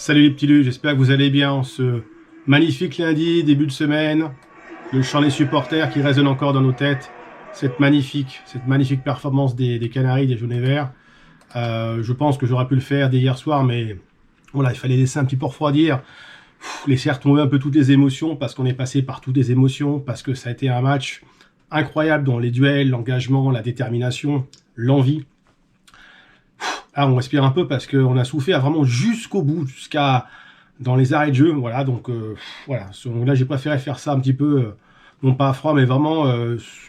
Salut les petits lus, j'espère que vous allez bien en ce magnifique lundi, début de semaine. Le chant des supporters qui résonne encore dans nos têtes. Cette magnifique performance des Canaries, des jaunes et verts. Je pense que j'aurais pu le faire dès hier soir, mais voilà, il fallait laisser un petit peu refroidir. Laisser retomber un peu toutes les émotions, parce qu'on est passé par toutes les émotions, parce que ça a été un match incroyable dans les duels, l'engagement, la détermination, l'envie. Ah, on respire un peu parce qu'on a souffert vraiment jusqu'au bout, jusqu'à dans les arrêts de jeu. Voilà, donc voilà. Là, j'ai préféré faire ça un petit peu, non pas à froid, mais vraiment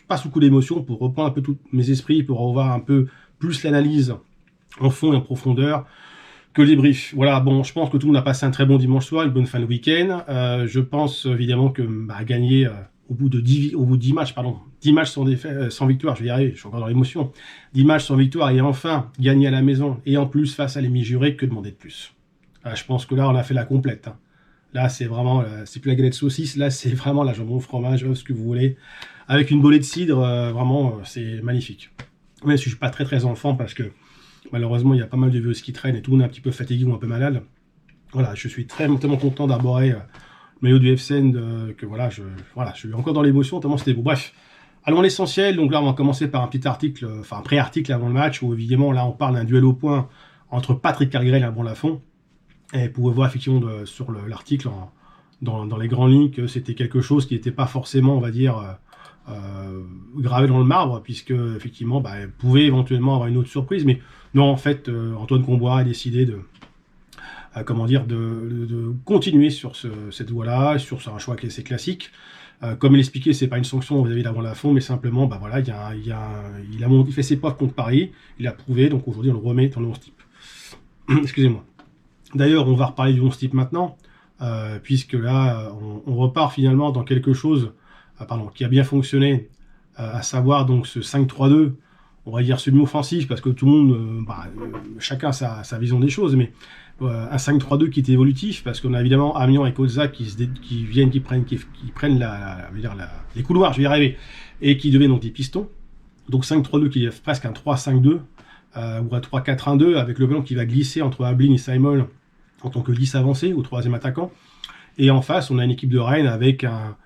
pas sous coup d'émotion, pour reprendre un peu tous mes esprits, pour revoir un peu plus l'analyse en fond et en profondeur que les briefs. Voilà, bon, je pense que tout le monde a passé un très bon dimanche soir, une bonne fin de week-end. Je pense évidemment que gagner au bout de 10 matchs, pardon, 10 matchs sans victoire, je vais y arriver, je suis encore dans l'émotion, 10 matchs sans victoire et enfin gagner à la maison et en plus face à l'ennemi juré, que demander de plus. Je pense que là, on a fait la complète. Là, c'est vraiment, c'est plus la galette saucisse, là, c'est vraiment la jambon fromage, ce que vous voulez, avec une bolée de cidre, vraiment, c'est magnifique. Mais je suis pas très enfant parce que malheureusement, il y a pas mal de vieux qui traînent et tout le monde est un petit peu fatigué ou un peu malade. Voilà, je suis tellement content d'arborer le maillot du FCN, que voilà, je suis encore dans l'émotion, tellement c'était beau. Bref, allons à l'essentiel. Donc là, on va commencer par un petit article, enfin un pré-article avant le match, où évidemment, là, on parle d'un duel au point entre Patrick Cargrel et Alban Lafont. Et vous pouvez voir effectivement sur l'article, dans les grandes lignes, que c'était quelque chose qui n'était pas forcément, on va dire, gravé dans le marbre, puisque effectivement, pouvait éventuellement avoir une autre surprise. Mais non, en fait, Antoine Comboiré a décidé de continuer sur cette voie-là, sur un choix qui est assez classique. Comme il expliquait, c'est pas une sanction vis-à-vis d'Alban Lafont, mais simplement, voilà, il fait ses preuves contre Paris, il a prouvé, donc aujourd'hui on le remet dans le 11 type. Excusez-moi. D'ailleurs, on va reparler du 11 type maintenant, puisque là, on repart finalement dans quelque chose qui a bien fonctionné, à savoir donc ce 5-3-2, on va dire semi-offensif, parce que tout le monde, chacun sa vision des choses, mais un 5-3-2 qui est évolutif, parce qu'on a évidemment Amiens et Colza qui prennent les couloirs, je vais y arriver, et qui deviennent donc des pistons. Donc 5-3-2 qui est presque un 3-5-2, ou un 3-4-1-2, avec le ballon qui va glisser entre Ablin et Simon en tant que 10 avancé, ou troisième attaquant. Et en face, on a une équipe de Rennes avec un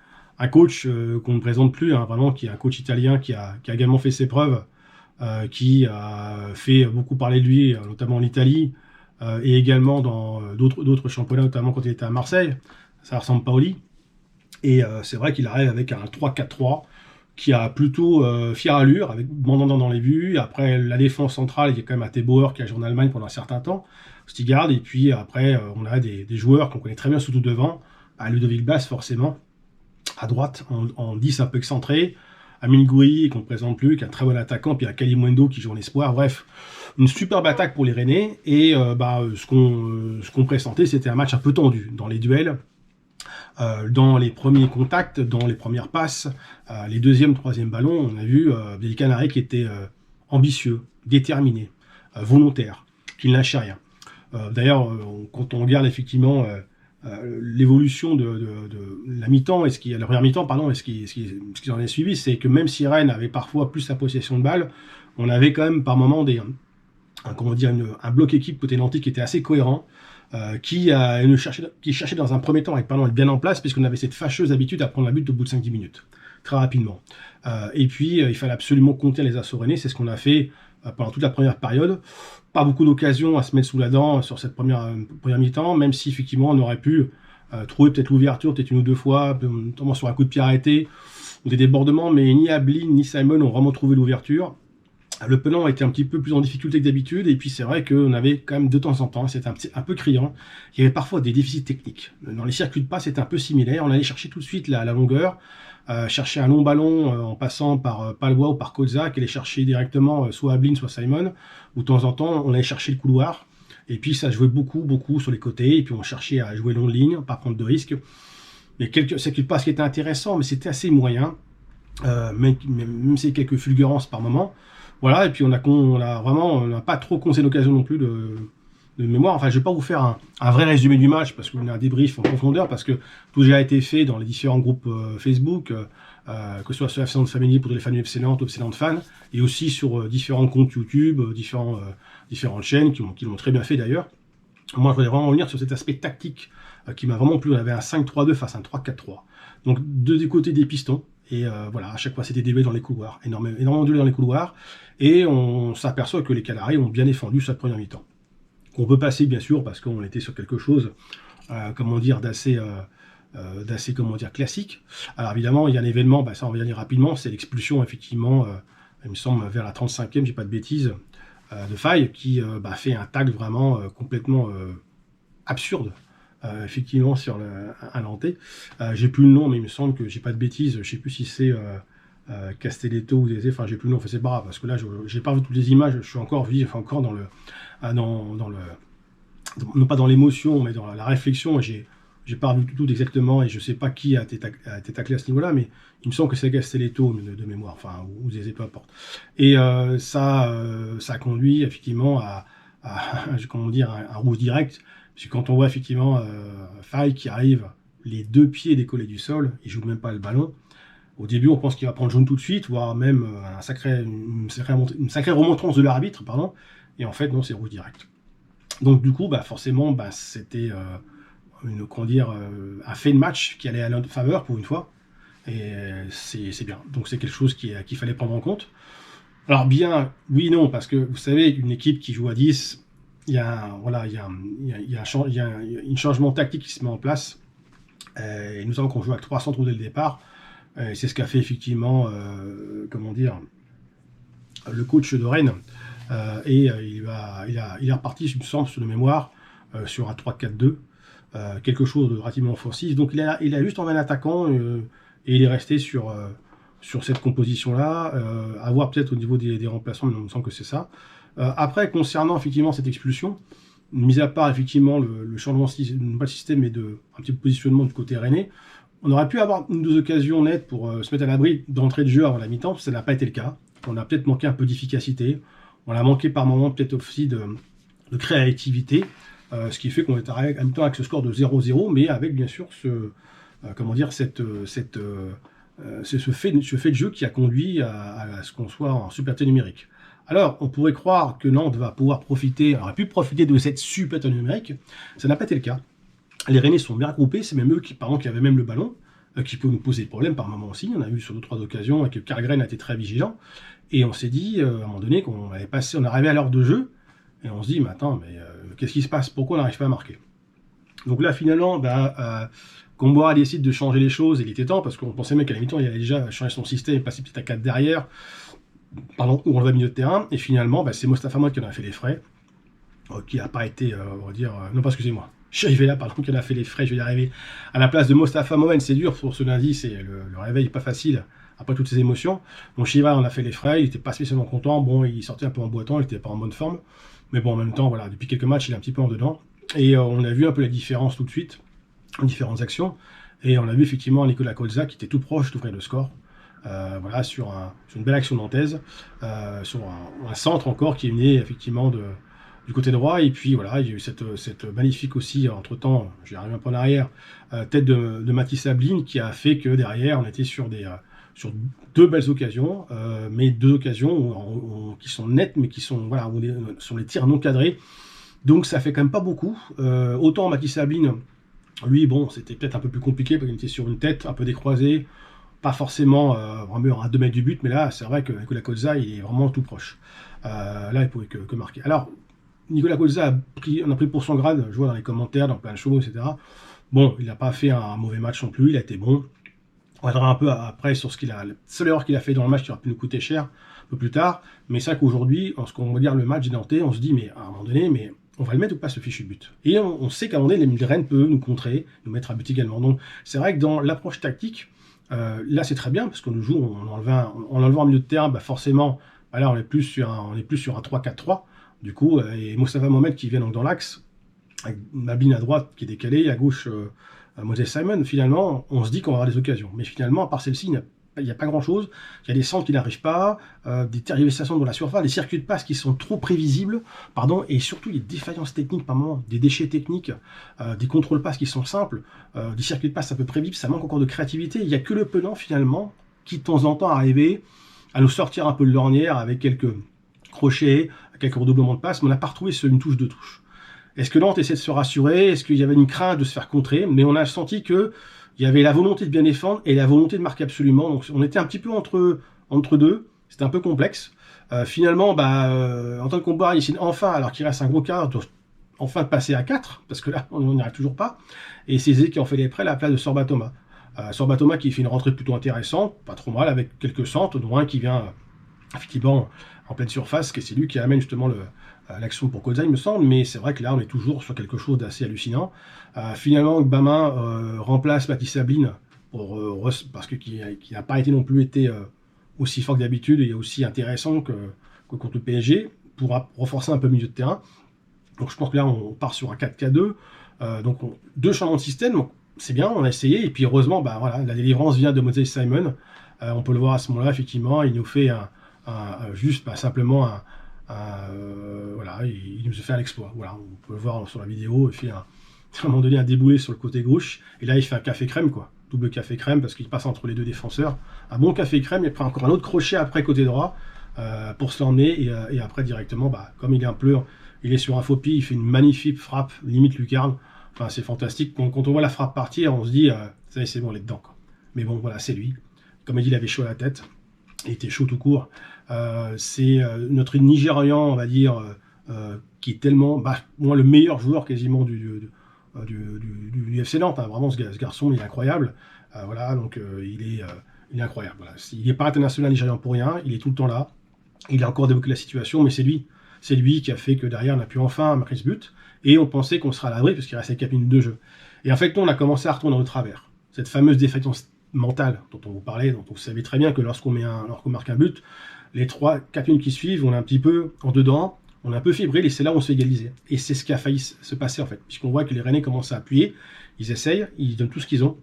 coach qu'on ne présente plus, vraiment, qui est un coach italien qui a également fait ses preuves, qui a fait beaucoup parler de lui, notamment en Italie, et également dans d'autres championnats, notamment quand il était à Marseille. Ça ressemble pas au lit. Et c'est vrai qu'il arrive avec un 3-4-3 qui a plutôt fière allure, avec Mandanda dans les buts. Après, la défense centrale, il y a quand même Atte Bauer qui a joué en Allemagne pendant un certain temps, Stigard. Et puis après, on a des joueurs qu'on connaît très bien, surtout devant. Ludovic Blas, forcément, à droite, en 10 un peu excentré. Amine Gouiri, qu'on ne présente plus, qui est un très bon attaquant, puis il y a Kalimundo qui joue en espoir. Bref, une superbe attaque pour les Rennais. Et ce qu'on pressentait, c'était un match un peu tendu dans les duels, dans les premiers contacts, dans les premières passes, les deuxièmes, troisièmes ballons. On a vu des Canaries qui étaient ambitieux, déterminés, volontaires, qui ne lâchaient rien. D'ailleurs, quand on regarde effectivement l'évolution de la mi-temps, la première mi-temps, pardon, et ce qui en est suivi, c'est que même si Rennes avait parfois plus la possession de balle, on avait quand même par moments un bloc équipe côté nantais qui était assez cohérent, qui cherchait dans un premier temps à être bien en place, puisqu'on avait cette fâcheuse habitude à prendre la butte au bout de 5-10 minutes, très rapidement. Et puis, il fallait absolument contenir les assauts rennais, c'est ce qu'on a fait pendant toute la première période. Pas beaucoup d'occasions à se mettre sous la dent sur cette première mi-temps, même si effectivement on aurait pu trouver peut-être l'ouverture, peut-être une ou deux fois, notamment sur un coup de pied arrêté, ou des débordements, mais ni Ablin ni Simon ont vraiment trouvé l'ouverture. Le Penant était un petit peu plus en difficulté que d'habitude, et puis c'est vrai qu'on avait quand même de temps en temps, c'était un peu criant, il y avait parfois des déficits techniques. Dans les circuits de passe, c'était un peu similaire, on allait chercher tout de suite la longueur, chercher un long ballon en passant par Palois ou par Colza, qui allait chercher directement soit Ablin, soit Simon, ou de temps en temps, on allait chercher le couloir, et puis ça jouait beaucoup sur les côtés, et puis on cherchait à jouer long de ligne, pas prendre de risques. Mais quelques circuits de passe qui étaient intéressants, mais c'était assez moyen, même si quelques fulgurances par moment. Voilà, et puis on n'a pas trop concédé l'occasion non plus de mémoire. Enfin, je ne vais pas vous faire un vrai résumé du match, parce qu'on a un débrief en profondeur, parce que tout déjà a été fait dans les différents groupes Facebook, que ce soit sur FC Nantes Family pour les fans du FC Nantes ou FC Nantes fans, et aussi sur différents comptes YouTube, différentes chaînes qui l'ont très bien fait d'ailleurs. Moi, je voudrais vraiment revenir sur cet aspect tactique qui m'a vraiment plu. On avait un 5-3-2 face à un 3-4-3. Donc, des côtés des pistons. Et voilà, à chaque fois, c'était des duels dans les couloirs. Énormément de duels dans les couloirs. Et on s'aperçoit que les Canaries ont bien défendu cette première mi-temps. On peut passer, bien sûr, parce qu'on était sur quelque chose, comment dire, d'assez comment dire, classique. Alors, évidemment, il y a un événement, ça, on va y aller rapidement. C'est l'expulsion, effectivement, il me semble, vers la 35e, j'ai pas de bêtises, de Faye, qui fait un tacle vraiment complètement absurde, effectivement, sur un Nantais. J'ai plus le nom, mais il me semble que j'ai pas de bêtises, je sais plus si c'est Castelletto ou Zézé, enfin j'ai plus le nom, enfin, c'est pas grave, parce que là, j'ai pas vu toutes les images, je suis encore encore dans le, non pas dans l'émotion, mais dans la réflexion, et j'ai pas vu tout exactement, et je sais pas qui a été taclé à ce niveau-là, mais il me semble que c'est Castelletto de mémoire, enfin, ou Zézé, peu importe. Et ça a conduit effectivement à comment dire, un rouge direct, parce que quand on voit effectivement Faye qui arrive les deux pieds décollés du sol, il joue même pas le ballon. Au début, on pense qu'il va prendre jaune tout de suite, voire même une sacrée remontrance de l'arbitre, pardon. Et en fait, non, c'est rouge direct. Donc du coup, forcément, c'était un fait de match qui allait à notre faveur pour une fois. Et c'est bien. Donc c'est quelque chose qu'il fallait prendre en compte. Alors bien, oui, non, parce que vous savez, une équipe qui joue à 10, il y a un changement tactique qui se met en place. Et nous savons qu'on joue avec 3 centres dès le départ. C'est ce qu'a fait effectivement, comment dire, le coach de Rennes. Il est reparti, je me semble, sur de mémoire, sur un 3-4-2, quelque chose de relativement offensif. Donc il a juste enlevé un attaquant et il est resté sur cette composition-là. À voir peut-être au niveau des remplaçants, mais il me semble que c'est ça. Après, concernant effectivement cette expulsion, mis à part effectivement le changement pas de système, mais un petit positionnement du côté rennais, on aurait pu avoir une ou deux occasions nettes pour se mettre à l'abri d'entrée de jeu avant la mi-temps, ça n'a pas été le cas. On a peut-être manqué un peu d'efficacité, on a manqué par moments peut-être aussi de créativité, ce qui fait qu'on est arrivé en même temps avec ce score de 0-0, mais avec bien sûr ce fait de jeu qui a conduit à ce qu'on soit en supériorité numérique. Alors, on pourrait croire que Nantes aurait pu profiter de cette supériorité numérique, ça n'a pas été le cas. Les Rennais sont bien regroupés, c'est même eux qui avaient même le ballon, qui peuvent nous poser des problèmes par moment aussi. On a vu sur 2-3 occasions que Cargren a été très vigilant. Et on s'est dit, à un moment donné, on arrivait à l'heure de jeu, et on se dit, mais attends, qu'est-ce qui se passe? Pourquoi on n'arrive pas à marquer? Donc là, finalement, Comboira décide de changer les choses, et il était temps, parce qu'on pensait même qu'à la mi-temps, il allait déjà changer son système et passer peut-être à 4 derrière, où on va au milieu de terrain, et finalement, c'est Mostafa Mohamed qui en a fait les frais, qui n'a pas été, on va dire, non pas excusez-moi, je suis arrivé là, pardon, qui en a fait les frais, je vais y arriver, à la place de Mostafa Mohamed. C'est dur pour ce lundi, le réveil n'est pas facile, après toutes ces émotions. Donc Chiva en a fait les frais, il n'était pas spécialement content, bon, il sortait un peu en boitant, il n'était pas en bonne forme, mais bon, en même temps, voilà, depuis quelques matchs, il est un petit peu en dedans, et on a vu un peu la différence tout de suite, différentes actions, et on a vu effectivement Nicolas Colza qui était tout proche d'ouvrir le score, voilà, sur une belle action nantaise, sur un centre encore qui est venu effectivement du côté droit, et puis voilà, il y a eu cette magnifique aussi, entre-temps, je vais arriver un peu en arrière, tête de Mathis Sabline, qui a fait que derrière, on était sur deux belles occasions, mais deux occasions qui sont nettes, mais qui sont, voilà, sur les tirs non cadrés, donc ça fait quand même pas beaucoup. Autant Mathis Sabline, lui, bon, c'était peut-être un peu plus compliqué, parce qu'il était sur une tête un peu décroisée, pas forcément vraiment à 2 mètres du but, mais là, c'est vrai que Nicolas Colza, il est vraiment tout proche. Là, il pouvait que marquer. Alors, Nicolas Colza on a pris pour son grade, je vois dans les commentaires, dans plein de shows, etc. Bon, il n'a pas fait un mauvais match non plus, il a été bon. On reviendra un peu après sur la seule erreur qu'il a fait dans le match qui aurait pu nous coûter cher, un peu plus tard. Mais c'est vrai qu'aujourd'hui, lorsqu'on regarde le match nantais, on se dit, mais à un moment donné, on va le mettre ou pas ce fichu but? Et on sait qu'à un moment donné, les Rennes peut nous contrer, nous mettre à but également. Donc c'est vrai que dans l'approche tactique, là c'est très bien, parce qu'on joue en enlevant un milieu de terrain, forcément, là on est plus sur un 3-4-3. Du coup, et Mostafa Mohamed qui vient donc dans l'axe, avec Mabine à droite qui est décalée, à gauche Moses Simon, finalement, on se dit qu'on va avoir des occasions. Mais finalement, à part celle-ci, il n'y a pas grand-chose. Il y a des centres qui n'arrivent pas, des tergiversations dans la surface, des circuits de passe qui sont trop prévisibles, et surtout des défaillances techniques par moment, des déchets techniques, des contrôles passes qui sont simples, des circuits de passe un peu prévisibles, ça manque encore de créativité. Il n'y a que le Penant, finalement, qui de temps en temps arrivait à nous sortir un peu de l'ornière avec quelques crochets, quelques redoublements de passes, mais on n'a pas retrouvé une touche de touche. Est-ce que Nantes essaie de se rassurer? Est-ce qu'il y avait une crainte de se faire contrer? Mais on a senti qu'il y avait la volonté de bien défendre et la volonté de marquer absolument. Donc on était un petit peu entre deux. C'était un peu complexe. Finalement, Antoine Comboiré décide enfin, alors qu'il reste un gros quart, enfin de passer à 4, parce que là, on n'y arrive toujours pas. Et c'est Zé qui en fait les prêts à la place de Sorba Thomas. Sorba Thomas qui fait une rentrée plutôt intéressante, pas trop mal, avec quelques centres, dont un qui vient effectivement en pleine surface, et c'est lui qui amène justement l'action pour Koza, il me semble, mais c'est vrai que là, on est toujours sur quelque chose d'assez hallucinant. Finalement, Gbama remplace Mathis Sabline, parce qu'il n'a pas été non plus aussi fort que d'habitude et aussi intéressant que contre le PSG, pour renforcer un peu le milieu de terrain. Donc je pense que là, on part sur un 4K2. Donc deux changements de système, donc c'est bien, on a essayé. Et puis heureusement, voilà, la délivrance vient de Moses Simon. On peut le voir à ce moment-là, effectivement, il nous fait simplement voilà, il nous a fait un exploit. Voilà, on peut le voir sur la vidéo. Il fait à un moment donné un déboulé sur le côté gauche. Et là, il fait un café crème, quoi. Double café crème parce qu'il passe entre les deux défenseurs. Un bon café crème. Il prend encore un autre crochet après côté droit pour se l'emmener. Et après, directement, comme il est un peu. Il est sur un faux pied, il fait une magnifique frappe, limite lucarne. Enfin, c'est fantastique. Quand on voit la frappe partir, on se dit, ça y est, c'est bon, on est dedans, quoi. Mais bon, voilà, c'est lui. Comme il dit, il avait chaud à la tête. Il était chaud tout court. C'est notre Nigérian, on va dire, qui est tellement, moi, le meilleur joueur quasiment du FC Nantes. Hein. Vraiment, ce garçon, il est incroyable. Voilà, donc il est incroyable. Voilà. Il n'est pas international nigérian pour rien. Il est tout le temps là. Il a encore débloqué la situation, mais c'est lui. C'est lui qui a fait que derrière, on a pu enfin marquer ce but. Et on pensait qu'on serait à l'abri, parce qu'il restait 4 minutes de jeu. Et en fait, nous, on a commencé à retourner dans le travers. Cette fameuse défaillance mentale dont on vous parlait, dont on savait très bien que lorsqu'on marque un but, les 3-4 minutes qui suivent, on est un petit peu en dedans, on est un peu fébrile, et c'est là où on se fait égaliser. Et c'est ce qui a failli se passer, en fait. Puisqu'on voit que les Rennais commencent à appuyer, ils essayent, ils donnent tout ce qu'ils ont.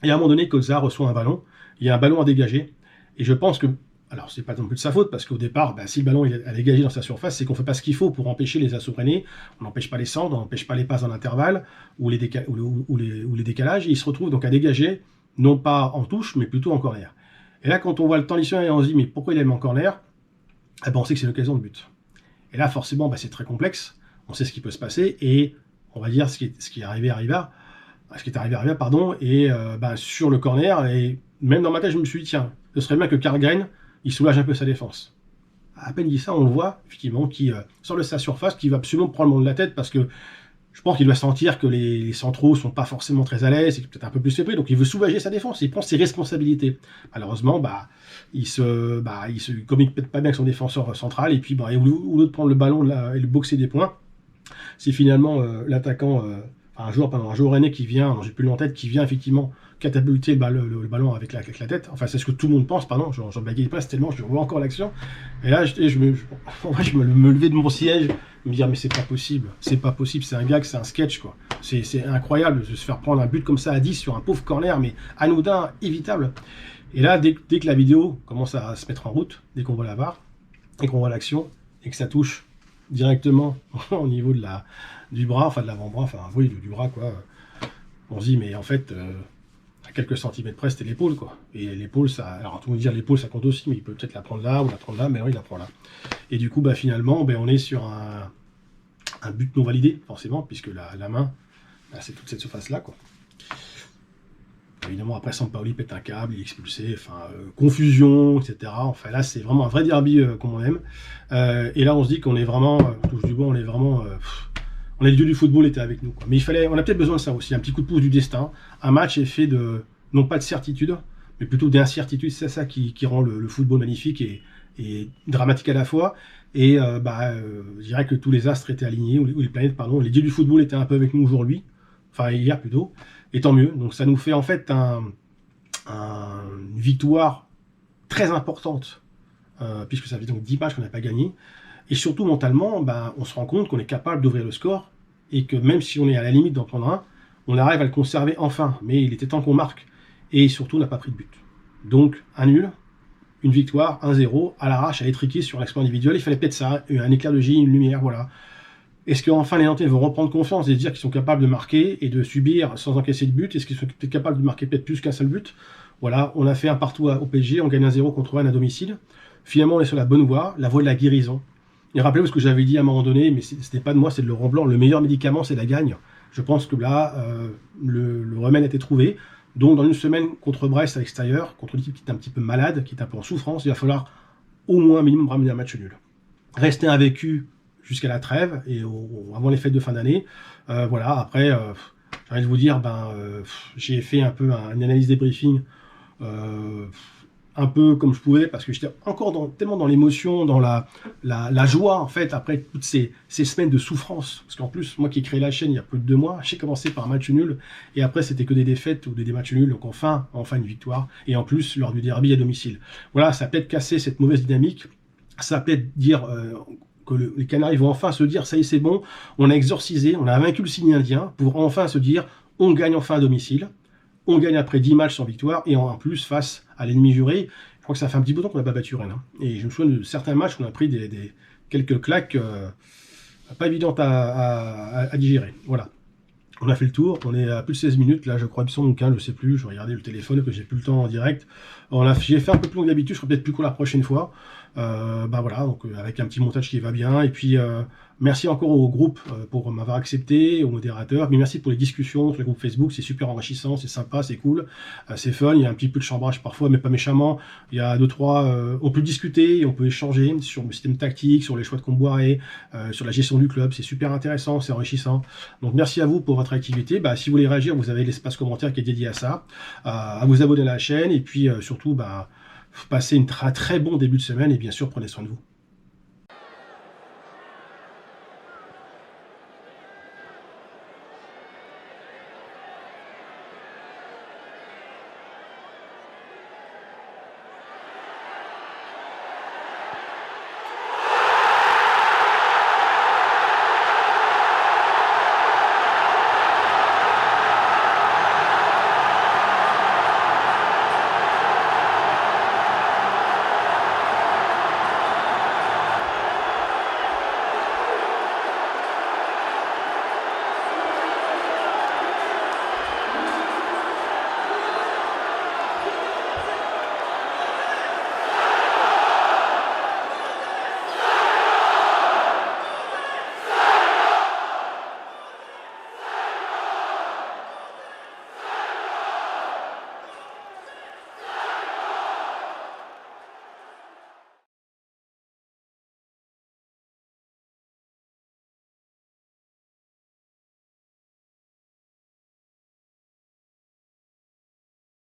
Et à un moment donné, Koza reçoit un ballon, il y a un ballon à dégager. Et je pense que alors, c'est pas non plus de sa faute, parce qu'au départ, si le ballon est à dégager dans sa surface, c'est qu'on fait pas ce qu'il faut pour empêcher les assauts rennais. On n'empêche pas les centres, on n'empêche pas les passes en intervalle, ou les décalages, et il se retrouve donc à dégager, non pas en touche, mais plutôt en corner. Et là, quand on voit le temps additionnel, on se dit, mais pourquoi il aime en corner? On sait que c'est l'occasion de but. Et là, forcément, c'est très complexe, on sait ce qui peut se passer, et on va dire ce qui est arrivé arriva, pardon, et sur le corner, et même dans ma tête, je me suis dit, tiens, ce serait bien que Karlgren, il soulage un peu sa défense. À peine dit ça, on le voit, effectivement, qui sort de sa surface, qui va absolument prendre le monde de la tête, parce que je pense qu'il doit sentir que les centraux sont pas forcément très à l'aise, et peut-être un peu plus fébrile, donc il veut soulager sa défense, il prend ses responsabilités. Malheureusement, il communique pas bien avec son défenseur central, et puis au lieu de prendre le ballon là, et le boxer des points, c'est finalement l'attaquant, un joueur rennais qui vient, j'ai plus le nom en tête, qui vient effectivement catapulter le ballon avec la tête. Enfin, c'est ce que tout le monde pense, pardon, j'en bagaye pas tellement, je vois encore l'action. Et là, je me levais de mon siège, me dire, mais c'est pas possible, c'est un gag, c'est un sketch, quoi. C'est incroyable de se faire prendre un but comme ça à 10 sur un pauvre corner, mais anodin, évitable. Et là, dès que la vidéo commence à se mettre en route, dès qu'on voit la VAR, et qu'on voit l'action, et que ça touche directement au niveau du bras, enfin de l'avant-bras, du bras, quoi, on se dit, mais en fait, à quelques centimètres près, c'était l'épaule, quoi. Et l'épaule, alors tout le monde dire l'épaule, ça compte aussi, mais il peut peut-être la prendre là, ou la prendre là, mais non, il la prend là. Et du coup, finalement, on est sur un but non validé, forcément, puisque la main, c'est toute cette surface-là, quoi. Évidemment, après, Sampaoli pète un câble, il est expulsé, confusion, etc. Enfin, là, c'est vraiment un vrai derby comme on aime. Et là, on se dit qu'on est vraiment, touche du bois, on est vraiment... les dieux du football étaient avec nous, quoi. Mais on a peut-être besoin de ça aussi, un petit coup de pouce du destin. Un match est fait non pas de certitude, mais plutôt d'incertitude. C'est ça qui rend le football magnifique et dramatique à la fois. Et je dirais que tous les astres étaient alignés, ou les planètes, pardon. Les dieux du football étaient un peu avec nous aujourd'hui, enfin hier plutôt, et tant mieux. Donc ça nous fait en fait une victoire très importante, puisque ça fait donc 10 matchs qu'on n'a pas gagné. Et surtout, mentalement, on se rend compte qu'on est capable d'ouvrir le score et que même si on est à la limite d'en prendre un, on arrive à le conserver enfin. Mais il était temps qu'on marque. Et surtout, on n'a pas pris de but. Donc, un nul, une victoire, 1-0, à l'arrache, à étriquer sur l'exploit individuel. Il fallait peut-être ça, un éclair de génie, une lumière, voilà. Est-ce qu'enfin les Nantais vont reprendre confiance et se dire qu'ils sont capables de marquer et de subir sans encaisser de but? Est-ce qu'ils sont peut-être capables de marquer peut-être plus qu'un seul but? Voilà, on a fait un partout au PSG, on gagne 1-0 contre Rennes à domicile. Finalement, on est sur la bonne voie de la guérison. Et rappelez-vous ce que j'avais dit à un moment donné, mais c'était pas de moi, c'est de Laurent Blanc. Le meilleur médicament, c'est la gagne. Je pense que là, le remède a été trouvé. Donc, dans une semaine contre Brest à l'extérieur, contre une équipe qui est un petit peu malade, qui est un peu en souffrance, il va falloir au moins minimum ramener un match nul. Rester invaincu jusqu'à la trêve et avant les fêtes de fin d'année. Voilà, après, j'ai envie de vous dire, j'ai fait un peu une analyse des briefings, un peu comme je pouvais, parce que j'étais encore tellement dans l'émotion, dans la joie, en fait, après toutes ces semaines de souffrance. Parce qu'en plus, moi qui ai créé la chaîne il y a peu de 2 mois, j'ai commencé par un match nul, et après c'était que des défaites ou des matchs nuls, donc enfin une victoire, et en plus lors du derby à domicile. Voilà, ça a peut-être cassé cette mauvaise dynamique, ça va peut-être dire que les Canaries vont enfin se dire, ça y est, c'est bon, on a exorcisé, on a vaincu le signe indien, pour enfin se dire, on gagne enfin à domicile, on gagne après 10 matchs sans victoire, et en plus face à l'ennemi juré. Je crois que ça fait un petit bout de temps qu'on n'a pas battu Rennes. Hein. Et je me souviens de certains matchs où on a pris quelques claques pas évidentes à digérer. Voilà. On a fait le tour, on est à plus de 16 minutes, là je crois, ils sont donc, je sais plus, je vais regarder le téléphone, que j'ai plus le temps en direct. J'ai fait un peu plus long que d'habitude, je ferai peut-être plus court la prochaine fois. Voilà, donc avec un petit montage qui va bien. Et puis merci encore au groupe pour m'avoir accepté, aux modérateurs, mais merci pour les discussions sur le groupe Facebook, c'est super enrichissant, c'est sympa, c'est cool, c'est fun, il y a un petit peu de chambrage parfois, mais pas méchamment. Il y a 2-3, on peut discuter, on peut échanger sur le système tactique, sur les choix de Comboiré, sur la gestion du club, c'est super intéressant, c'est enrichissant. Donc merci à vous pour votre activité. Si vous voulez réagir, vous avez l'espace commentaire qui est dédié à ça, à vous abonner à la chaîne, et puis surtout, passez une très bon début de semaine, et bien sûr, prenez soin de vous.